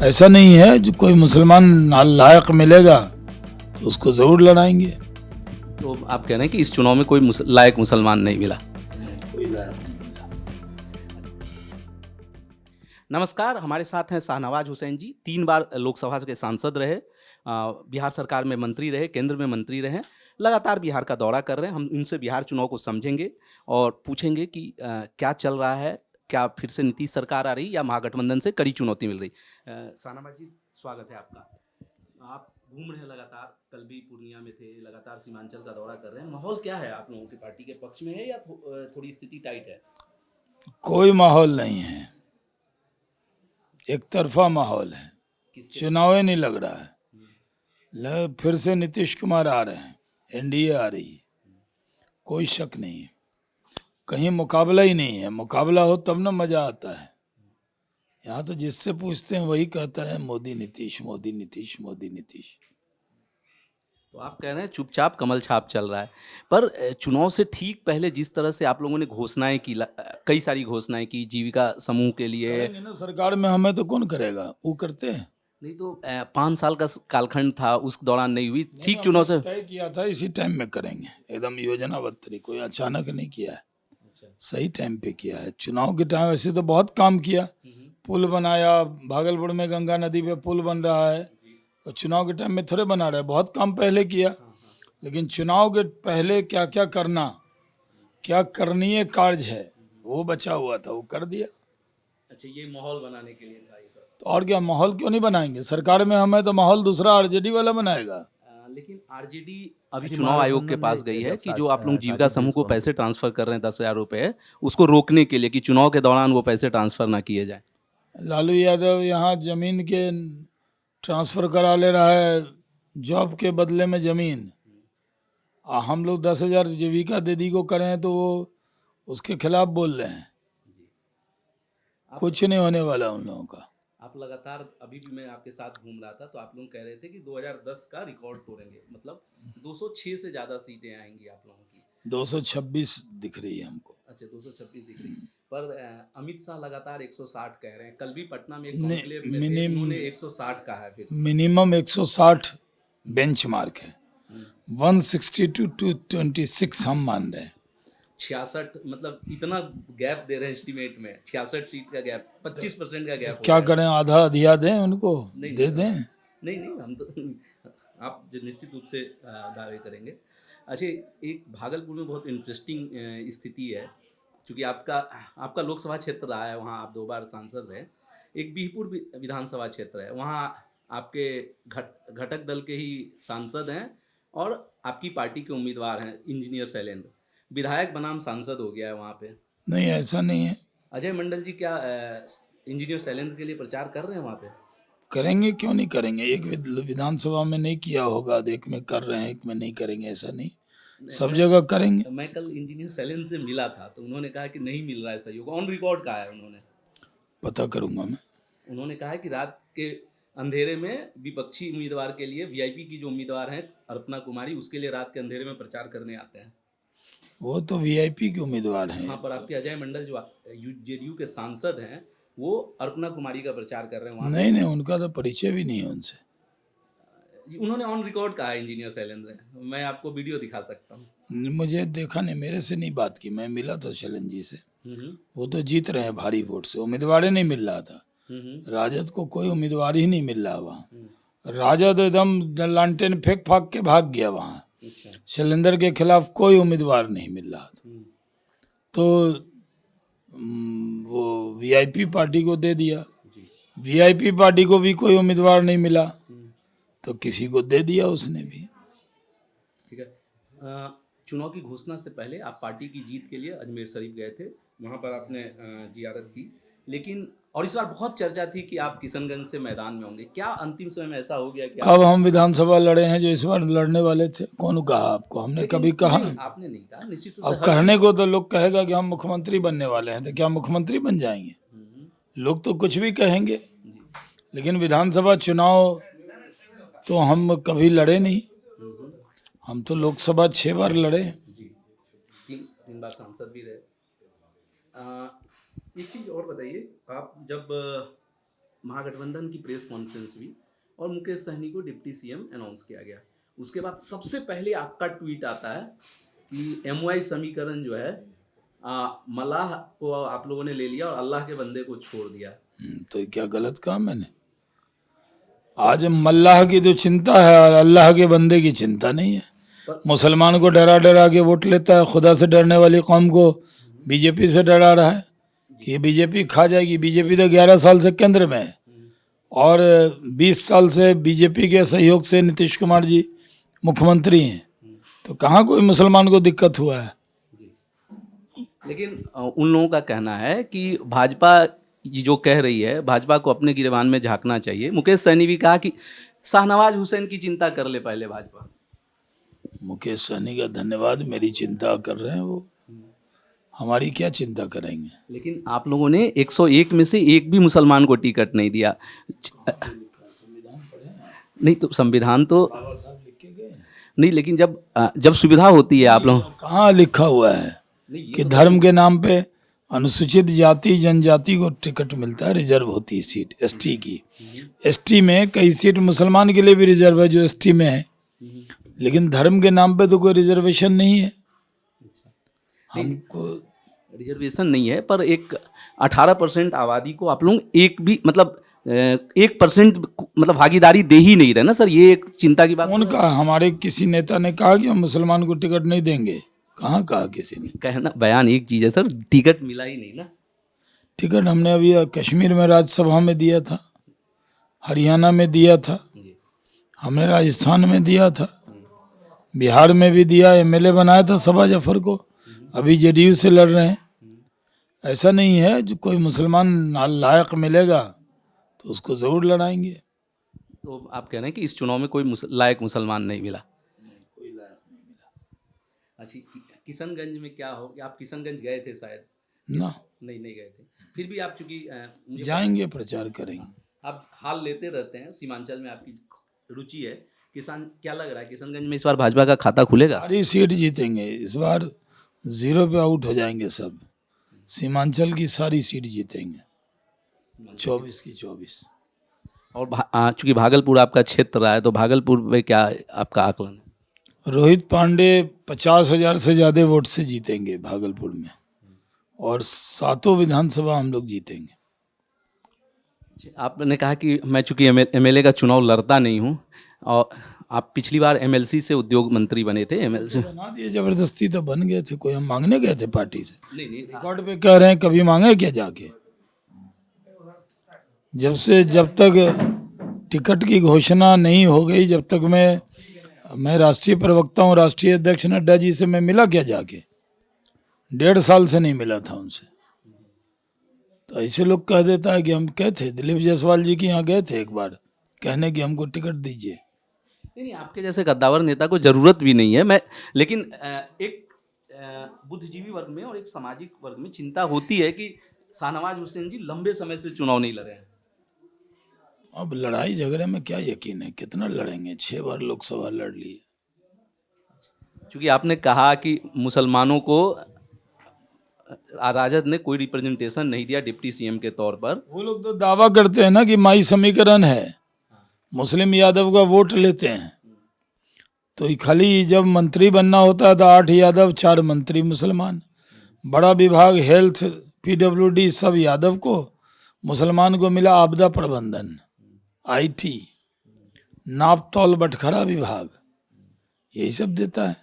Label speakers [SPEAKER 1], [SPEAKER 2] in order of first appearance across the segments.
[SPEAKER 1] ऐसा नहीं है, जो कोई मुसलमान नालायक मिलेगा तो उसको ज़रूर लड़ाएंगे।
[SPEAKER 2] तो आप कह रहे हैं कि इस चुनाव में कोई लायक मुसलमान नहीं मिला।
[SPEAKER 1] कोई लायक नहीं मिला।
[SPEAKER 2] नमस्कार, हमारे साथ हैं शाहनवाज हुसैन जी। 3 बार लोकसभा के सांसद रहे, बिहार सरकार में मंत्री रहे, केंद्र में मंत्री रहे, लगातार बिहार का दौरा कर रहे हैं। हम इनसे बिहार चुनाव को समझेंगे और पूछेंगे कि क्या चल रहा है, क्या फिर से नीतीश सरकार आ रही या महागठबंधन से कड़ी चुनौती मिल रही। शाहनवाज जी, स्वागत है आपका। आप घूम रहे हैं लगातार, कल भी पूर्णिया में थे, लगातार सीमांचल का दौरा कर रहे हैं। माहौल क्या है आप लोगों की पार्टी के पक्ष में है या थोड़ी स्थिति टाइट है?
[SPEAKER 1] कोई माहौल नहीं है, एक तरफा माहौल है। चुनाव नहीं लग रहा है। फिर से नीतीश कुमार आ रहे हैं, एनडीए आ रही है, कोई शक नहीं है। कहीं मुकाबला ही नहीं है। मुकाबला हो तब ना मजा आता है। यहाँ तो जिससे पूछते हैं वही कहता है मोदी नीतीश, मोदी नीतीश, मोदी नीतीश।
[SPEAKER 2] तो आप कह रहे हैं चुपचाप कमल छाप चल रहा है, पर चुनाव से ठीक पहले जिस तरह से आप लोगों ने घोषणाएं की, कई सारी घोषणाएं की जीविका समूह के लिए।
[SPEAKER 1] करेंगे ना सरकार में, हमें तो कौन करेगा, वो करते हैं।
[SPEAKER 2] नहीं तो 5 साल का कालखंड था, उस दौरान नहीं हुई। ठीक चुनाव से
[SPEAKER 1] तय किया था इसी टाइम में करेंगे, एकदम योजनाबद्ध तरीके, कोई अचानक नहीं किया है, सही टाइम पे किया है। चुनाव के टाइम वैसे तो बहुत काम किया, पुल बनाया, भागलपुर में गंगा नदी पे पुल बन रहा है, और चुनाव के टाइम में थोड़े बना रहे, बहुत काम पहले किया। लेकिन चुनाव के पहले क्या क्या करना, क्या करणीय कार्य है, वो बचा हुआ था, वो कर दिया।
[SPEAKER 2] अच्छा, ये माहौल बनाने के लिए था ये सब।
[SPEAKER 1] तो और क्या, माहौल क्यों नहीं बनाएंगे? सरकार में हमें तो माहौल दूसरा आरजेडी वाला बनाएगा।
[SPEAKER 2] लेकिन आरजेडी अभी चुनाव आयोग के पास गई है कि जो आप लोग जीविका समूह को पैसे ट्रांसफर कर रहे हैं 10,000 रुपये, उसको रोकने के लिए कि चुनाव के दौरान वो पैसे ट्रांसफर ना किए जाए।
[SPEAKER 1] लालू यादव यहाँ जमीन के ट्रांसफर करा ले रहा है, जॉब के बदले में जमीन। हम लोग 10,000 जीविका दीदी को करें तो वो उसके खिलाफ बोल रहे हैं। कुछ नहीं होने वाला उन लोगों का।
[SPEAKER 2] आप लगातार, अभी भी मैं आपके साथ घूम रहा था तो आप लोग कह रहे थे कि 2010 का रिकॉर्ड तोड़ेंगे, मतलब 206 से ज़्यादा सीटें आएंगी आप लोगों की।
[SPEAKER 1] 226 दिख रही है हमको।
[SPEAKER 2] अच्छा, 226 दिख रही, पर अमित शाह लगातार 160 कह रहे हैं। कल भी पटना में एक कॉन्क्लेव में थे, उन्होंने 160 कहा है। फिर
[SPEAKER 1] मिनिमम 160 बेंचमार्क है, 162 to 26 हम मान रहे हैं।
[SPEAKER 2] 66, मतलब इतना गैप दे रहे हैं एस्टीमेट में। 66 सीट का गैप, 25% का गैप।
[SPEAKER 1] क्या करें, आधा अधिया दें उनको, दे दें।
[SPEAKER 2] नहीं नहीं, हम तो आप जो निश्चित रूप से दावे करेंगे। अच्छा, एक भागलपुर में बहुत इंटरेस्टिंग स्थिति है, क्योंकि आपका लोकसभा क्षेत्र रहा है, वहाँ आप 2 बार सांसद रहे। एक बिहपुर विधानसभा क्षेत्र है, वहाँ आपके घटक दल के ही सांसद हैं और आपकी पार्टी के उम्मीदवार हैं इंजीनियर शैलेंद्र। विधायक बनाम सांसद हो गया है वहाँ पे।
[SPEAKER 1] नहीं, ऐसा नहीं है।
[SPEAKER 2] अजय मंडल जी क्या इंजीनियर शैलेंद्र के लिए प्रचार कर रहे हैं वहाँ पे?
[SPEAKER 1] करेंगे, क्यों नहीं करेंगे। एक विधानसभा में नहीं किया होगा, एक में कर रहे हैं, एक में नहीं करेंगे, ऐसा नहीं, सब जगह करेंगे।
[SPEAKER 2] मैं कल इंजीनियर शैलेंद्र से मिला था तो उन्होंने कहा कि नहीं मिल रहा है सहयोग, ऑन रिकॉर्ड कहा है उन्होंने।
[SPEAKER 1] पता करूंगा मैं।
[SPEAKER 2] उन्होंने कहा है कि रात के अंधेरे में विपक्षी उम्मीदवार के लिए, वीआईपी की जो उम्मीदवार हैं अर्पणा कुमारी, उसके लिए रात के अंधेरे में प्रचार करने आते हैं।
[SPEAKER 1] वो तो वीआईपी के उम्मीदवार हैं।
[SPEAKER 2] वहाँ पर आपके अजय मंडल जो जेडीयू के सांसद हैं, वो अर्पणा कुमारी का प्रचार कर रहे हैं वहाँ।
[SPEAKER 1] नहीं नहीं, उनका तो परिचय भी नहीं है उनसे।
[SPEAKER 2] उन्होंने ऑन रिकॉर्ड कहा है इंजीनियर शैलेंद्र, मैं आपको वीडियो दिखा सकता हूँ।
[SPEAKER 1] मुझे देखा नहीं, मेरे से नहीं बात की, मैं मिला था शैलेंद्र जी से। वो तो जीत रहे हैं भारी वोट से, उम्मीदवार ही नहीं मिल रहा था। राजद को कोई उम्मीदवार ही नहीं मिल रहा वहाँ। राजद एकदम लालटेन फेंक फाक के भाग गया वहाँ। शैलेंद्र के खिलाफ कोई उम्मीदवार नहीं मिल रहा था, तो वो वीआईपी पार्टी को दे दिया। वीआईपी पार्टी को भी कोई उम्मीदवार नहीं मिला तो किसी को दे दिया उसने भी।
[SPEAKER 2] ठीक है। चुनाव की घोषणा से पहले आप पार्टी की जीत के लिए अजमेर शरीफ गए थे, वहाँ पर आपने जियारत की, लेकिन और इस बार बहुत चर्चा थी कि आप किशनगंज से मैदान में होंगे। क्या अंतिम समय में ऐसा हो गया कि
[SPEAKER 1] कब हम विधानसभा लड़े हैं जो इस बार लड़ने वाले थे? कौन कहा आपको? हमने कभी कहा?
[SPEAKER 2] आपने नहीं कहा। निश्चित रूप
[SPEAKER 1] अब
[SPEAKER 2] से
[SPEAKER 1] कहने को तो लोग कहेगा कि हम मुख्यमंत्री बनने वाले हैं, तो क्या मुख्यमंत्री बन जाएंगे? लोग तो कुछ भी कहेंगे, लेकिन विधानसभा चुनाव तो हम कभी लड़े नहीं। हम तो लोकसभा 6 बार लड़े।
[SPEAKER 2] जी, 3 बार सांसद भी रहे। एक चीज़ और बताइए, आप जब महागठबंधन की प्रेस कॉन्फ्रेंस हुई और मुकेश सहनी को डिप्टी सीएम अनाउंस किया गया। उसके बाद सबसे पहले आपका ट्वीट आता है कि एमवाई समीकरण जो है मल्लाह को आप लोगों ने ले लिया और अल्लाह के बंदे को छोड़ दिया।
[SPEAKER 1] तो ये क्या गलत कहा मैंने? आज मल्लाह की तो चिंता है और अल्लाह के बंदे की चिंता नहीं है। मुसलमान को डरा डरा के वोट लेता है। खुदा से डरने वाली कौम को बीजेपी से डरा रहा है कि बीजेपी खा जाएगी। बीजेपी तो 11 साल से केंद्र में है और 20 साल से बीजेपी के सहयोग से नीतीश कुमार जी मुख्यमंत्री हैं, तो कहाँ कोई मुसलमान को दिक्कत हुआ है?
[SPEAKER 2] लेकिन उन लोगों का कहना है कि भाजपा ये जो कह रही है, भाजपा को अपने गिरबान में झांकना चाहिए। मुकेश सहनी भी कहा कि शाहनवाज हुसैन की चिंता कर ले पहले भाजपा।
[SPEAKER 1] मुकेश सहनी का धन्यवाद, मेरी चिंता कर रहे हैं वो, हमारी क्या चिंता करेंगे?
[SPEAKER 2] लेकिन आप लोगों ने 101 में से एक भी मुसलमान को टिकट नहीं दिया। नहीं तो संविधान तो नहीं, लेकिन जब सुविधा होती है आप लोग,
[SPEAKER 1] कहाँ लिखा हुआ है कि धर्म के नाम पे अनुसूचित जाति जनजाति को टिकट मिलता है, रिजर्व होती है सीट एसटी की। एसटी में कई सीट मुसलमान के लिए भी रिजर्व है जो एसटी में है, लेकिन धर्म के नाम पे तो कोई रिजर्वेशन नहीं है। हमको
[SPEAKER 2] रिजर्वेशन नहीं है, पर एक 18% आबादी को आप लोग एक भी मतलब 1% मतलब भागीदारी दे ही नहीं रहे ना सर, ये एक चिंता की बात।
[SPEAKER 1] कौन कहा? हमारे किसी नेता ने कहा कि हम मुसलमान को टिकट नहीं देंगे? कहाँ कहा किसी ने?
[SPEAKER 2] कहना बयान एक चीज़ है सर, टिकट मिला ही नहीं ना।
[SPEAKER 1] टिकट हमने अभी कश्मीर में राज्यसभा में दिया था, हरियाणा में दिया था, हमने राजस्थान में दिया था, बिहार में भी दिया, एमएलए बनाया था सबा जफर को, अभी जेडीयू से लड़ रहे हैं। ऐसा नहीं है, जो कोई मुसलमान लायक मिलेगा तो उसको ज़रूर लड़ाएंगे।
[SPEAKER 2] तो आप कह रहे हैं कि इस चुनाव में कोई लायक मुसलमान नहीं मिला?
[SPEAKER 1] कोई लायक नहीं मिला।
[SPEAKER 2] अच्छा, किशनगंज में क्या हो? आप किशनगंज गए थे शायद?
[SPEAKER 1] ना,
[SPEAKER 2] नहीं गए थे। फिर भी आप चूंकि
[SPEAKER 1] जाएंगे, प्रचार करेंगे।
[SPEAKER 2] आप हाल लेते रहते हैं, सीमांचल में आपकी रुचि है। किसान क्या लग रहा है, किशनगंज में इस बार भाजपा का खाता खुलेगा?
[SPEAKER 1] सारी सीट जीतेंगे इस बार, 0 पे आउट हो जाएंगे सब। सीमांचल की सारी सीट जीतेंगे, 24 की 24।
[SPEAKER 2] और चूंकि भागलपुर आपका क्षेत्र रहा है, तो भागलपुर में क्या आपका आकलन है?
[SPEAKER 1] रोहित पांडे 50,000 से ज़्यादा वोट से जीतेंगे भागलपुर में, और 7 विधानसभा हम लोग जीतेंगे।
[SPEAKER 2] आपने कहा कि मैं चूंकि एमएलए का चुनाव लड़ता नहीं हूँ, और आप पिछली बार एमएलसी से उद्योग मंत्री बने थे। एमएलसी
[SPEAKER 1] बना दिए जबरदस्ती, तो बन गए थे। कोई हम मांगने गए थे पार्टी से?
[SPEAKER 2] नहीं
[SPEAKER 1] रिकॉर्ड पे कह रहे हैं, कभी मांगे क्या जाके? जब तक टिकट की घोषणा नहीं हो गई, जब तक मैं राष्ट्रीय प्रवक्ता हूँ, राष्ट्रीय अध्यक्ष नड्डा जी से मैं मिला क्या जाके? 1.5 साल से नहीं मिला था उनसे। तो ऐसे लोग कह देता है कि हम गए थे, दिलीप जायसवाल जी के यहाँ गए थे एक बार कहने कि हमको टिकट दीजिए।
[SPEAKER 2] नहीं, आपके जैसे गद्दावर नेता को जरूरत भी नहीं है। लेकिन एक बुद्धिजीवी वर्ग में और एक सामाजिक वर्ग में चिंता होती है कि शाहनवाज हुसैन जी लंबे समय से चुनाव नहीं लड़े हैं।
[SPEAKER 1] अब लड़ाई झगड़े में क्या यकीन है, कितना लड़ेंगे? 6 बार लोकसभा लड़ लिए।
[SPEAKER 2] क्योंकि आपने कहा कि मुसलमानों को राजद ने कोई रिप्रेजेंटेशन नहीं दिया डिप्टी सीएम के तौर पर।
[SPEAKER 1] वो लोग तो दावा करते हैं ना कि माई समीकरण है, मुस्लिम यादव का वोट लेते हैं। तो खाली जब मंत्री बनना होता है तो 8 यादव 4 मंत्री मुसलमान, बड़ा विभाग हेल्थ पीडब्ल्यूडी सब यादव को, मुसलमान को मिला आपदा प्रबंधन, आईटी, नाप तौल बटखरा विभाग, यही सब देता है।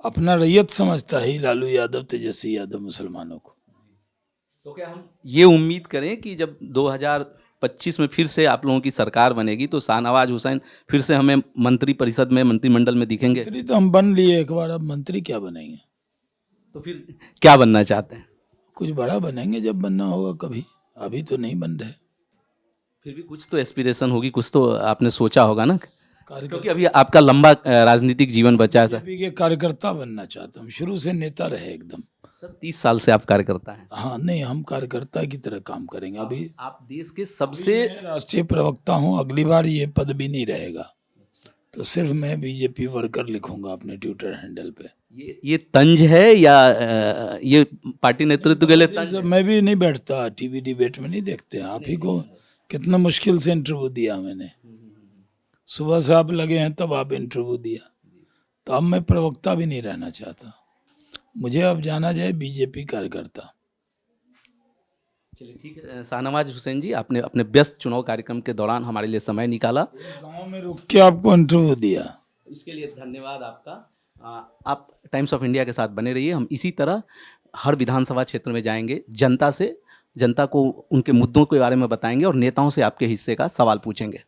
[SPEAKER 1] अपना रैयत समझता है लालू यादव, तेजस्वी यादव मुसलमानों को।
[SPEAKER 2] तो क्या हम ये उम्मीद करें कि जब 2025 में फिर से आप लोगों की सरकार बनेगी तो शाहनवाज हुसैन फिर से हमें मंत्री परिषद में, मंत्रिमंडल में दिखेंगे?
[SPEAKER 1] मंत्री तो हम बन लिए एक बार, अब मंत्री क्या बनेंगे?
[SPEAKER 2] तो फिर क्या बनना चाहते हैं?
[SPEAKER 1] कुछ बड़ा बनेंगे जब बनना होगा कभी, अभी तो नहीं बन रहे।
[SPEAKER 2] फिर भी कुछ तो एस्पिरेशन होगी, कुछ तो आपने सोचा होगा ना, क्योंकि अभी आपका लंबा राजनीतिक जीवन बचा है सर।
[SPEAKER 1] बीजेपी के कार्यकर्ता बनना चाहता हूँ, शुरू से नेता रहे एकदम।
[SPEAKER 2] सर 30 साल से आप कार्यकर्ता हैं।
[SPEAKER 1] हाँ, नहीं, हम कार्यकर्ता की तरह काम करेंगे। अभी
[SPEAKER 2] आप देश के सबसे
[SPEAKER 1] राष्ट्रीय प्रवक्ता हूँ, अगली बार ये पद भी नहीं रहेगा, तो सिर्फ मैं बीजेपी वर्कर लिखूंगा अपने ट्विटर हैंडल पे।
[SPEAKER 2] ये तंज है या ये पार्टी नेतृत्व के लिए तंज है?
[SPEAKER 1] मैं भी नहीं बैठता टीवी डिबेट में, नहीं देखते आप ही को कितना मुश्किल से इंटरव्यू दिया मैंने, सुबह से आप लगे हैं तब आप इंटरव्यू दिया। तो अब मैं प्रवक्ता भी नहीं रहना चाहता, मुझे अब जाना जाए बीजेपी कार्यकर्ता।
[SPEAKER 2] चलिए ठीक है शाहनवाज हुसैन जी, आपने अपने व्यस्त चुनाव कार्यक्रम के दौरान हमारे लिए समय निकाला,
[SPEAKER 1] गांव में रुक के आपको इंटरव्यू दिया,
[SPEAKER 2] इसके लिए धन्यवाद आपका। आप टाइम्स ऑफ इंडिया के साथ बने रहिए, हम इसी तरह हर विधानसभा क्षेत्र में जाएंगे, जनता को उनके मुद्दों के बारे में बताएंगे और नेताओं से आपके हिस्से का सवाल पूछेंगे।